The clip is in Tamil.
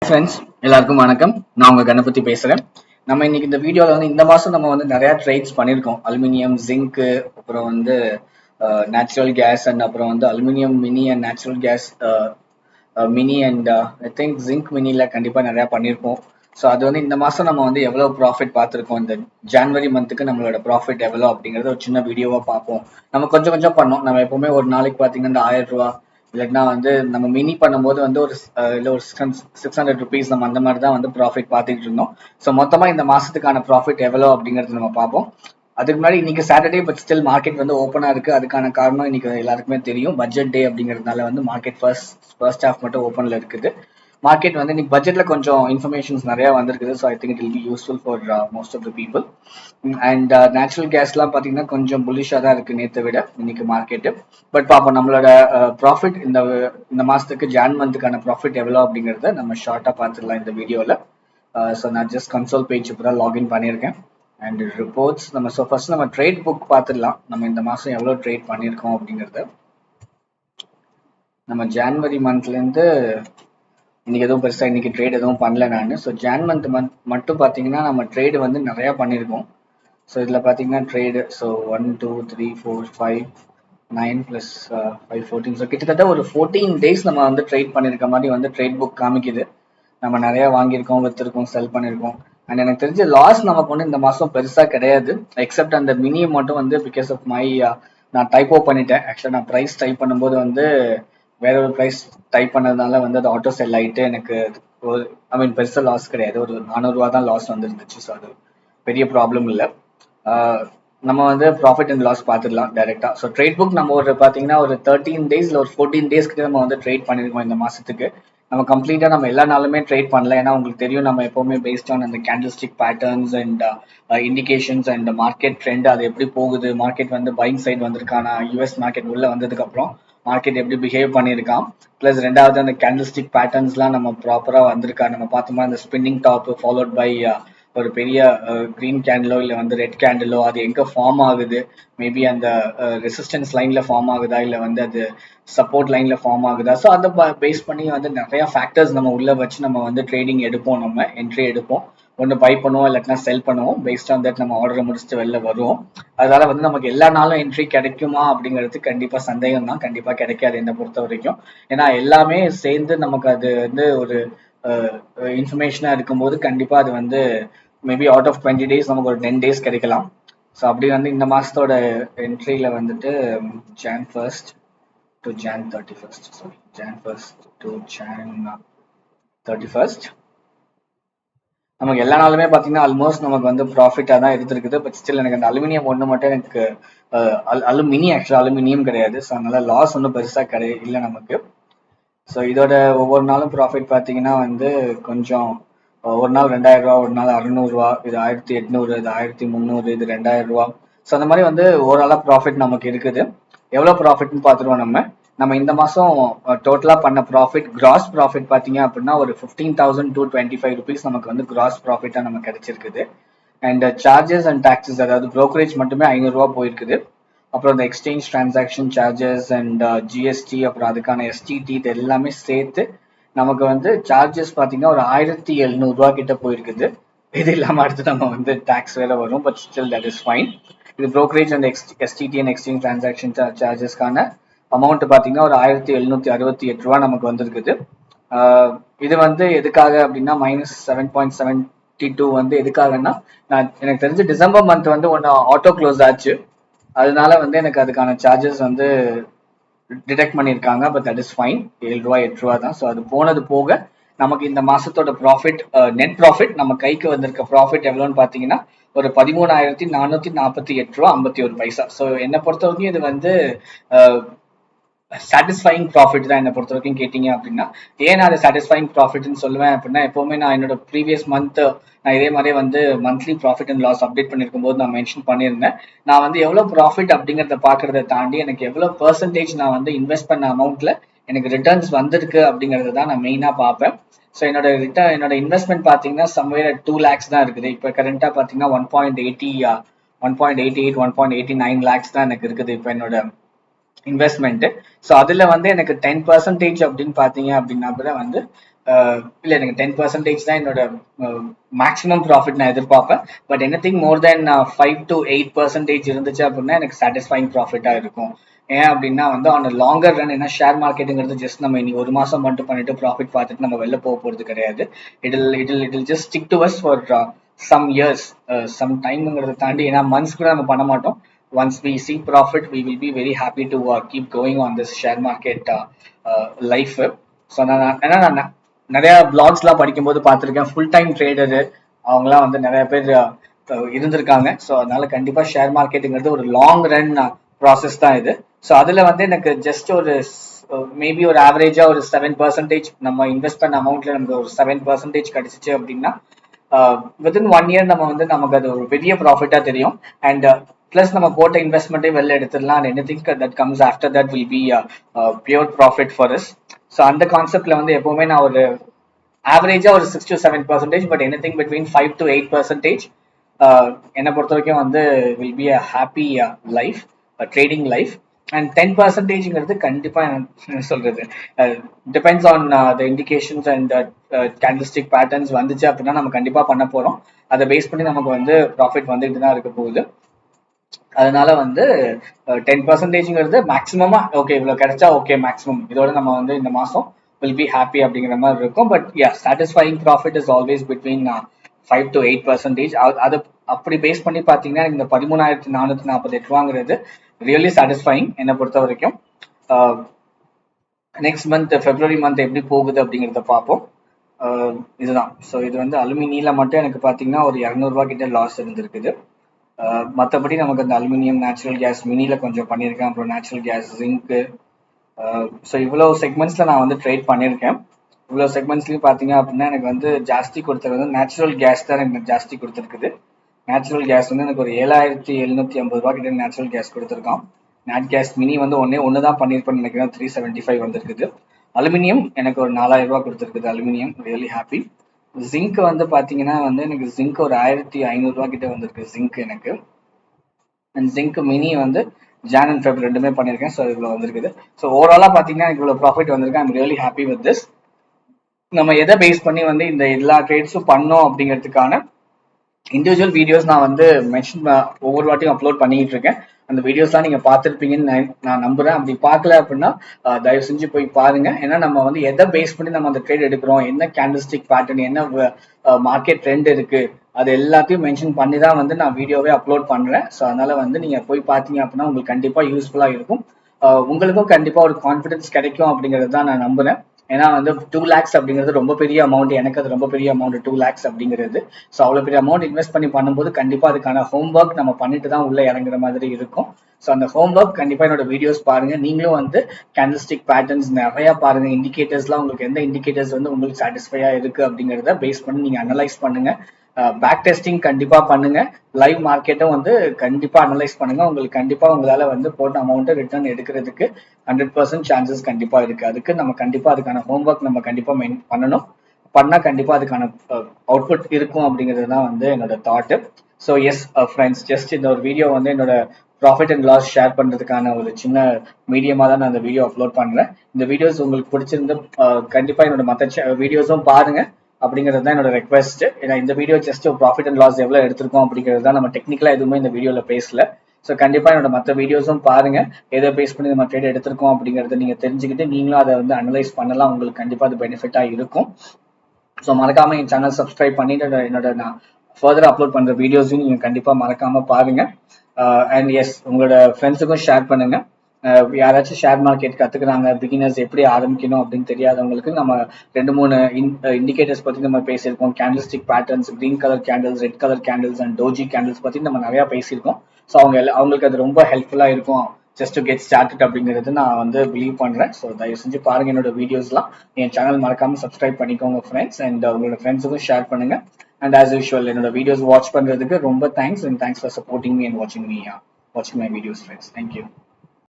ஃப்ரெண்ட்ஸ் எல்லாருக்கும் வணக்கம். நான் உங்க கணபதி பேசுறேன். நம்ம இன்னைக்கு இந்த வீடியோல இந்த மாசம் நம்ம நிறைய ட்ரேட்ஸ் பண்ணியிருக்கோம். அலுமினியம், ஜிங்க், அப்புறம் நேச்சுரல் கேஸ் அண்ட் அப்புறம் aluminium mini and natural gas mini and I think zinc மினில கண்டிப்பா நிறைய பண்ணியிருப்போம். ஸோ அது இந்த மாசம் நம்ம எவ்வளவு ப்ராஃபிட் பார்த்துருக்கோம், இந்த ஜான்வரி மந்த்துக்கு நம்மளோட ப்ராஃபிட் எவ்வளோ அப்படிங்கறத ஒரு சின்ன வீடியோவா பார்ப்போம். நம்ம கொஞ்சம் கொஞ்சம் பண்ணோம். நம்ம எப்பவுமே ஒரு நாளைக்கு பாத்தீங்கன்னா இந்த 1000 ரூபா இல்லைன்னா நம்ம மினி பண்ணும்போது ஒரு இல்லை ஒரு 600 ருபீஸ் நம்ம அந்த மாதிரி தான் ப்ராஃபிட் பார்த்துட்டு இருந்தோம். ஸோ மொத்தமா இந்த மாசத்துக்கான ப்ராஃபிட் எவ்வளோ அப்படிங்கறது நம்ம பார்ப்போம். அதுக்கு முன்னாடி இன்னைக்கு சாட்டர்டே பட் ஸ்டில் மார்க்கெட் ஓப்பனா இருக்கு. அதுக்கான காரணம் இன்னைக்கு எல்லாருக்குமே தெரியும், பட்ஜெட் டே அப்படிங்கிறதுனால மார்க்கெட் ஃபர்ஸ்ட் ஹாஃப் மட்டும் ஓப்பன்ல இருக்குது. மார்க்கெட் இன்னைக்கு பட்ஜெட்ல கொஞ்சம் இன்ஃபர்மேஷன்ஸ் நிறைய வந்திருக்குது. So I think it will be useful for most of the people. And natural கேஸ்லாம் பார்த்தீங்கன்னா கொஞ்சம் புல்லிஷாக தான் இருக்கு நேற்றை விட இன்னைக்கு மார்க்கெட்டு. பட் பார்ப்போம் நம்மளோட ப்ராஃபிட் இந்த மாசத்துக்கு ஜான் மந்த்துக்கான ப்ராஃபிட் எவ்வளோ அப்படிங்கிறத நம்ம ஷார்ட்டாக பார்த்துடலாம் இந்த வீடியோவில். ஸோ நான் ஜஸ்ட் கன்சோல் பேஜ் இப்போ தான் லாகின் பண்ணியிருக்கேன். அண்ட் ரிப்போர்ட்ஸ் ஃபர்ஸ்ட் நம்ம ட்ரேட் புக் பார்த்துடலாம். நம்ம இந்த மாதம் எவ்வளோ ட்ரேட் பண்ணியிருக்கோம் அப்படிங்கிறத. நம்ம ஜான்வரி மந்த்லேருந்து இன்னைக்கு எதுவும் பெருசாக இன்னைக்கு ட்ரேட் எதுவும் பண்ணல நான். ஸோ ஜான் மந்த் மட்டும் பார்த்தீங்கன்னா நம்ம ட்ரேடு நிறையா பண்ணியிருக்கோம். ஸோ இதில் பார்த்தீங்கன்னா ட்ரேடு 1 2 3 4 5 9 + 5 14. ஸோ கிட்டத்தட்ட ஒரு 14 டேஸ் நம்ம ட்ரேட் பண்ணியிருக்க மாதிரி ட்ரேட் புக் காமிக்குது. நம்ம நிறையா வாங்கியிருக்கோம், விற்றுருக்கோம், செல் பண்ணியிருக்கோம். அண்ட் எனக்கு தெரிஞ்ச லாஸ் நமக்கு இந்த மாதம் பெருசாக கிடையாது. எக்ஸப்ட் அந்த மினியம் மட்டும் பிகாஸ் ஆஃப் மை நான் டைப்போ பண்ணிட்டேன். ஆக்சுவலாக நான் ப்ரைஸ் டைப் பண்ணும்போது வேற ஒரு ப்ரைஸ் டைப் பண்ணதுனால அது ஆட்டோ செல் ஆகிட்டு எனக்கு ஒரு பெருசாக லாஸ் கிடையாது. ஒரு 400 ரூபா தான் லாஸ் வந்துருந்துச்சு. ஸோ அது பெரிய ப்ராப்ளம் இல்லை. நம்ம ப்ராஃபிட் அண்ட் லாஸ் பார்த்துடலாம் டைரெக்டா. ஸோ ட்ரேட் புக் நம்ம பார்த்தீங்கன்னா ஒரு 13 டேஸ்ல ஒரு 14 டேஸ் கிட்ட நம்ம ட்ரேட் பண்ணியிருக்கோம் இந்த மாசத்துக்கு. நம்ம கம்ப்ளீட்டா நம்ம எல்லா நாளுமே ட்ரேட் பண்ணல. ஏன்னா உங்களுக்கு தெரியும் நம்ம எப்பவுமே பேஸ்ட் ஆன் அந்த candlestick patterns and indications and market trend அது எப்படி போகுது, மார்க்கெட் பைங் சைட் வந்திருக்கானா, யூஎஸ் மார்க்கெட் உள்ள வந்ததுக்கு அப்புறம் மார்க்கெட் எப்படி பிஹேவ் பண்ணியிருக்கான், பிளஸ் ரெண்டாவது அந்த கேண்டில்ஸ்டிக் பேட்டர்ன்ஸ்லாம் நம்ம ப்ராப்பரா வந்திருக்கா. நம்ம பார்த்தோம்னா அந்த ஸ்பின்னிங் டாப் ஃபாலோட் பை ஒரு பெரிய கிரீன் கேண்டிலோ இல்லை ரெட் கேண்டிலோ அது எங்க ஃபார்ம் ஆகுது, மேபி அந்த ரெசிஸ்டன்ஸ் லைன்ல ஃபார்ம் ஆகுதா இல்லை அது சப்போர்ட் லைன்ல ஃபார்ம் ஆகுதா. ஸோ அதை பேஸ் பண்ணி நிறைய ஃபேக்டர்ஸ் நம்ம உள்ள வச்சு நம்ம ட்ரேடிங் எடுப்போம், நம்ம என்ட்ரி எடுப்போம். ஒன்று பை பண்ணுவோம் இல்லாட்டினா செல் பண்ணுவோம். பேஸ்ட் ஆன் தட் நம்ம ஆர்டரை முடிச்சுட்டு வெளில வருவோம். அதனால நமக்கு எல்லா நாளும் என்ட்ரி கிடைக்குமா அப்படிங்கிறது கண்டிப்பா சந்தேகம் தான். கண்டிப்பா கிடைக்காது என்னை பொறுத்த வரைக்கும். ஏன்னா எல்லாமே சேர்ந்து நமக்கு அது ஒரு இன்ஃபர்மேஷனா இருக்கும்போது கண்டிப்பா அது மேபி அவுட் ஆஃப் 20 டேஸ் நமக்கு ஒரு 10 டேஸ் கிடைக்கலாம். ஸோ அப்படி இந்த மாசத்தோட என்ட்ரியில Jan 1st to Jan 31st. Sorry, Jan 1st to Jan 31st. நமக்கு எல்லா நாளுமே பார்த்தீங்கன்னா ஆல்மோஸ்ட் நமக்கு ப்ராஃபிட்டாக தான் எடுத்துருக்குது. பட் ஸ்டில் எனக்கு அந்த அலுமினியம் ஒன்று மட்டும் எனக்கு அலுமினியம் கிடையாது. ஸோ அதனால லாஸ் ஒன்றும் பெருசாக இல்லை நமக்கு. ஸோ இதோட ஒவ்வொரு நாளும் ப்ராஃபிட் பார்த்தீங்கன்னா கொஞ்சம் ஒரு நாள் 2000 ரூபா, ஒரு நாள் 600 ரூபா, இது 1800, இது 1300, இது 2000 ரூபா. ஸோ அந்த மாதிரி ஓவராலா ப்ராஃபிட் நமக்கு இருக்குது. எவ்வளோ ப்ராஃபிட்னு பார்த்துருவோம். நம்ம இந்த மாசம் டோட்டலா பண்ண ப்ராஃபிட், கிராஸ் ப்ராஃபிட் பாத்தீங்க அப்படின்னா ஒரு 15,225 ருபீஸ் நமக்கு கிராஸ் ப்ராஃபிட்டா நமக்கு கிடைச்சிருக்குது. அண்ட் சார்ஜஸ் அண்ட் டாக்ஸஸ், அதாவது ப்ரோக்கரேஜ் மட்டுமே 500 ரூபா போயிருக்குது. அப்புறம் இந்த exchange transaction charges and GST, அப்புறம் அதுக்கான எஸ்டிடி, இது எல்லாமே சேர்த்து நமக்கு சார்ஜஸ் பாத்தீங்கன்னா ஒரு 1700 ரூபா கிட்ட போயிருக்குது. இது இல்லாம அடுத்து நம்ம டாக்ஸ் வேற வரும். But still that is fine. இது brokerage and STT and exchange transaction சார்ஜஸ்க்கான அமௌண்ட் பாத்தீங்கன்னா ஒரு 1768 ரூபா நமக்கு வந்திருக்குது. இது எதுக்காக அப்படின்னா -7.72 எதுக்காகன்னா, எனக்கு தெரிஞ்சு டிசம்பர் மந்த் ஒன்னு ஆட்டோ க்ளோஸ் ஆச்சு. அதனால எனக்கு அதுக்கான சார்ஜஸ் டிடெக்ட் பண்ணியிருக்காங்க. But that is fine. 7 ரூபா 8 ரூபா தான். ஸோ அது போனது போக நமக்கு இந்த மாசத்தோட ப்ராஃபிட், நெட் ப்ராஃபிட், நம்ம கைக்கு வந்திருக்க ப்ராஃபிட் எவ்வளோன்னு பாத்தீங்கன்னா ஒரு 13,448 ரூபா 51 பைசா. ஸோ என்னை பொறுத்த வரைக்கும் இது சாட்டிஸ்ஃபைங் ப்ராஃபிட் தான் என்னை பொறுத்த வரைக்கும் கேட்டீங்க அப்படின்னா. ஏன் நான் அதை சாட்டிஸ்ஃபைங் ப்ராஃபிட்னு சொல்லுவேன் அப்படின்னா, எப்பவுமே நான் என்னோட ப்ரீவியஸ் மந்த் நான் இதே மாதிரி monthly profit and loss update பண்ணிருக்கும் போது நான் மென்ஷன் பண்ணியிருந்தேன். நான் எவ்வளவு ப்ராஃபிட் அப்படிங்கிறத பாக்குறத தாண்டி எனக்கு எவ்வளவு பெர்சன்டேஜ் நான் இன்வெஸ்ட் பண்ண அமௌண்ட்ல எனக்கு ரிட்டர்ன்ஸ் வந்திருக்கு அப்படிங்கறத தான் நான் மெயினா பார்ப்பேன். ஸோ என்னோட இன்வெஸ்ட்மெண்ட் பாத்தீங்கன்னா சம்வேர் 2 lakhs தான் இருக்குது. இப்போ கரண்டா பாத்தீங்கன்னா 1.88 1.89 lakhs தான் எனக்கு இருக்குது இப்போ என்னோட இன்வெஸ்ட்மெண்ட். ஸோ அதுல எனக்கு 10% அப்படின்னு பாத்தீங்க அப்படின்னா கூட இல்லை எனக்கு 10% தான் என்னோட மேக்ஸிமம் ப்ராஃபிட் நான் எதிர்பார்ப்பேன். But anything more than 5 to 8% இருந்துச்சு அப்படின்னா எனக்கு சாட்டிஸ்ஃபைங் ப்ராஃபிட்டாக இருக்கும். ஏன் அப்படின்னா வந்து ஆன் லாங்கர் ரன், ஏன்னா ஷேர் மார்க்கெட்டுங்கிறது ஜஸ்ட் நம்ம இன்னைக்கு ஒரு மாசம் மட்டும் பண்ணிட்டு ப்ராஃபிட் பார்த்துட்டு நம்ம வெளில போக போகிறது கிடையாது. It just stick to as for some years, some டைம்ங்கிறத தாண்டி, ஏன்னா மந்த்ஸ் கூட நம்ம பண்ண மாட்டோம். once we see profit we will be very happy to keep going on this share market life. So நான் நிறைய பிளாக்ஸ்லாம் படிக்கும்போது பார்த்துருக்கேன், ஃபுல் டைம் ட்ரேடரு அவங்களாம் வந்து நிறைய பேர் இருந்திருக்காங்க. ஸோ அதனால கண்டிப்பாக ஷேர் மார்க்கெட்டுங்கிறது ஒரு லாங் ரன் ப்ராசஸ் தான் இது. ஸோ அதில் வந்து எனக்கு ஜஸ்ட் ஒரு மேபி ஒரு ஆவரேஜாக ஒரு 7% நம்ம இன்வெஸ்ட் பண்ண அமௌண்ட்ல நமக்கு ஒரு 7% கிடைச்சிச்சு அப்படின்னா வித்தின் 1 year நம்ம வந்து நமக்கு அது ஒரு பெரிய ப்ராஃபிட்டா தெரியும். அண்ட் பிளஸ் நம்ம போட்ட இன்வெஸ்ட்மெண்ட்டே வெளில எடுத்துடலாம். And anything that comes after that will be pure profit for us. So அந்த கான்செப்ட்ல வந்து எப்பவுமே நான் ஒரு ஆவரேஜா ஒரு 6 to 7%, but anything between 5 to 8% என்னை பொறுத்த வரைக்கும் வந்து will be a happy life, trading life. And 10%ங்கிறது கண்டிப்பா என்ன சொல்றது, depends on the indications and candlestick patterns வந்துச்சு அப்படின்னா நம்ம கண்டிப்பா பண்ண போறோம். அதை பேஸ் பண்ணி நமக்கு வந்து ப்ராஃபிட் வந்துட்டு தான் இருக்க போகுது. அதனால வந்து 10%ங்கிறது மேக்ஸிமமா ஓகே, இவ்வளவு கிடைச்சா ஓகே மேக்ஸிமம், இதோட நம்ம வந்து இந்த மாசம் வில் பி ஹாப்பி அப்படிங்கிற மாதிரி இருக்கும். But yeah, satisfying profit is always between 5 to 8%. அது அப்படி பேஸ் பண்ணி பார்த்தீங்கன்னா இந்த 13,448 ரூபாங்கிறது ரியலி சாட்டிஸ்ஃபைங் என்னை பொறுத்த வரைக்கும். நெக்ஸ்ட் மந்த் பிப்ரவரி மந்த் எப்படி போகுது அப்படிங்கிறத பார்ப்போம். இதுதான். ஸோ இது வந்து அலுமினியில மட்டும் எனக்கு பார்த்தீங்கன்னா ஒரு 200 ரூபா கிட்ட லாஸ் இருந்திருக்குது. மற்றபடி நமக்கு அந்த அலுமினியம், நேச்சுரல் கேஸ் மினியில் கொஞ்சம் பண்ணியிருக்கேன், அப்புறம் நேச்சுரல் கேஸ், ஜிங்க்கு. ஸோ இவ்வளோ செக்மெண்ட்ஸில் நான் வந்து ட்ரேட் பண்ணியிருக்கேன். இவ்வளோ செக்மெண்ட்ஸ்லையும் பார்த்தீங்க அப்படின்னா எனக்கு வந்து ஜாஸ்தி கொடுத்துருது வந்து நேச்சுரல் கேஸ் தான் எனக்கு ஜாஸ்தி கொடுத்துருக்குது. நேச்சுரல் கேஸ் வந்து எனக்கு ஒரு 7,750 ரூபா கிட்ட நேச்சுரல் கேஸ் கொடுத்துருக்கான். நேட் கேஸ் மினி வந்து ஒன்று தான் பண்ணியிருப்பேன்னு நினைக்கிறேன், 375 வந்திருக்குது. அலுமினியம் எனக்கு ஒரு 4,000 ரூபா கொடுத்துருக்குது. Aluminium really happy. ஜிங்க் வந்து பார்த்தீங்கன்னா வந்து எனக்கு ஜிங்க் ஒரு 1,500 ரூபா கிட்ட வந்திருக்கு ஜிங்க் எனக்கு. அண்ட் ஜிங்க் மினி வந்து ஜான் அண்ட் ஃபெப் ரெண்டுமே பண்ணியிருக்கேன். ஸோ இவ்வளோ வந்திருக்குது. ஸோ ஓவராலாக பார்த்தீங்கன்னா எனக்கு இவ்வளோ ப்ராஃபிட் வந்திருக்கு. I'm really happy with this. நம்ம எதை பேஸ் பண்ணி வந்து இந்த எல்லா ட்ரேட்ஸும் பண்ணோம் அப்படிங்கிறதுக்கான இண்டிவிஜுவல் வீடியோஸ் நான் வந்து மென்ஷன் ஒவ்வொரு வாட்டியும் அப்லோட் பண்ணிட்டு இருக்கேன். அந்த வீடியோஸ்லாம் நீங்க பார்த்துருப்பீங்கன்னு நான் நம்புறேன். அப்படி பார்க்கல அப்படின்னா தயவு செஞ்சு போய் பாருங்க. ஏன்னா நம்ம வந்து எதை பேஸ் பண்ணி நம்ம அந்த ட்ரேட் எடுக்கிறோம், என்ன கேண்டல்ஸ்டிக் பேட்டர்ன், என்ன மார்க்கெட் ட்ரெண்ட் இருக்கு, அது எல்லாத்தையும் மென்ஷன் பண்ணி தான் வந்து நான் வீடியோவே அப்லோட் பண்றேன். ஸோ அதனால வந்து நீங்க போய் பார்த்தீங்க அப்படின்னா உங்களுக்கு கண்டிப்பா யூஸ்ஃபுல்லா இருக்கும். உங்களுக்கும் கண்டிப்பா ஒரு கான்ஃபிடன்ஸ் கிடைக்கும் அப்படிங்கிறது தான் நான் நம்புறேன். ஏன்னா வந்து 2 lakhs அப்படிங்கிறது ரொம்ப பெரிய அமௌண்ட், எனக்கு அது ரொம்ப பெரிய அமௌண்ட் 2 lakhs அப்படிங்கிறது. ஸோ அவ்வளோ பெரிய அமௌண்ட் இன்வெஸ்ட் பண்ணி பண்ணும்போது கண்டிப்பா அதுக்கான ஹோம் ஒர்க் நம்ம பண்ணிட்டு தான் உள்ள இறங்குற மாதிரி இருக்கும். ஸோ அந்த ஹோம் ஒர்க் கண்டிப்பா என்னோட வீடியோஸ் பாருங்க. நீங்களும் வந்து கேண்டல்ஸ்டிக் பேட்டர்ன்ஸ் நிறைய பாருங்க. இண்டிகேட்டர்ஸ்லாம் உங்களுக்கு எந்த இண்டிகேட்டர்ஸ் வந்து உங்களுக்கு சாட்டிஸ்ஃபையா இருக்கு அப்படிங்கிறத பேஸ் பண்ணி நீங்க அனலைஸ் பண்ணுங்க. பேக் டெஸ்டிங் கண்டிப்பா பண்ணுங்க. லைவ் மார்க்கெட்டும் வந்து கண்டிப்பா அனலைஸ் பண்ணுங்க. உங்களுக்கு கண்டிப்பா உங்களால வந்து போட்ட அமௌண்ட்டை ரிட்டர்ன் எடுக்கிறதுக்கு 100% சான்சஸ் கண்டிப்பா இருக்கு. அதுக்கு நம்ம கண்டிப்பா அதுக்கான ஹோம்ஒர்க் நம்ம கண்டிப்பா பண்ணணும். பண்ணா கண்டிப்பா அதுக்கான அவுட்புட் இருக்கும் அப்படிங்கிறது தான் வந்து என்னோட thought. So S friends, just இந்த ஒரு வீடியோ வந்து என்னோட ப்ராஃபிட் அண்ட் லாஸ் ஷேர் பண்றதுக்கான ஒரு சின்ன மீடியமா தான் நான் இந்த வீடியோ அப்லோட் பண்றேன். இந்த வீடியோஸ் உங்களுக்கு பிடிச்சிருந்து கண்டிப்பா என்னோட மற்ற வீடியோஸும் பாருங்க அப்படிங்கிறது தான் என்னோட ரெக்வஸ்ட். ஏன்னா இந்த video just profit and loss எவ்வளவு எடுத்திருக்கோம் அப்படிங்கிறது தான், நம்ம டெக்னிக்கலா எதுவுமே இந்த வீடியோல பேசல. ஸோ கண்டிப்பா என்னோட மற்ற வீடியோஸும் பாருங்க, எதை பேஸ் பண்ணி நம்ம ட்ரேட் எடுத்திருக்கோம் அப்படிங்கறத நீங்க தெரிஞ்சுக்கிட்டு நீங்களும் அதை வந்து அனலைஸ் பண்ணலாம். உங்களுக்கு கண்டிப்பா அது பெனிஃபிட்டா இருக்கும். ஸோ மறக்காம என் சேனல் சப்ஸ்கிரைப் பண்ணிட்டு என்னோட நான் ஃபர்தர் அப்லோட் பண்ற வீடியோஸையும் நீங்க கண்டிப்பா மறக்காம பாருங்க. அண்ட் எஸ், உங்களோட ஃப்ரெண்ட்ஸுக்கும் ஷேர் பண்ணுங்க. யாராச்சும் ஷேர் மார்க்கெட் கத்துக்கிறாங்க, பிகினர்ஸ் எப்படி ஆரம்பிக்கணும் அப்படின்னு தெரியாதவங்களுக்கு நம்ம 2-3 இண்டிகேட்டர்ஸ் பத்தி நம்ம பேசியிருக்கோம். Candlestick patterns, green colour candles, red colour candles and doji candles பத்தி நம்ம நிறைய பேசியிருக்கோம். ஸோ அவங்களுக்கு அது ரொம்ப ஹெல்ப்ஃபுல்லா இருக்கும் ஜஸ்ட் டு கெட் ஸ்டார்டட் அப்படிங்கிறது நான் வந்து பிலீவ் பண்றேன். ஸோ தயவு செஞ்சு பாருங்க என்னோட வீடியோஸ்லாம். என் சேனல் மறக்காம சப்ஸ்கிரைப் பண்ணிக்கோங்க ஃப்ரெண்ட்ஸ். அண்ட் உங்களோட ஃப்ரெண்ட்ஸுக்கும் ஷேர் பண்ணுங்க. அண்ட் ஆஸ் யூஷுவல் என்னோட வீடியோஸ் வாட்ச் பண்றதுக்கு ரொம்ப thanks. And thanks for supporting me and வாட்சிங் மை வீடியோஸ் ஃப்ரெண்ட்ஸ். தேங்க்யூ.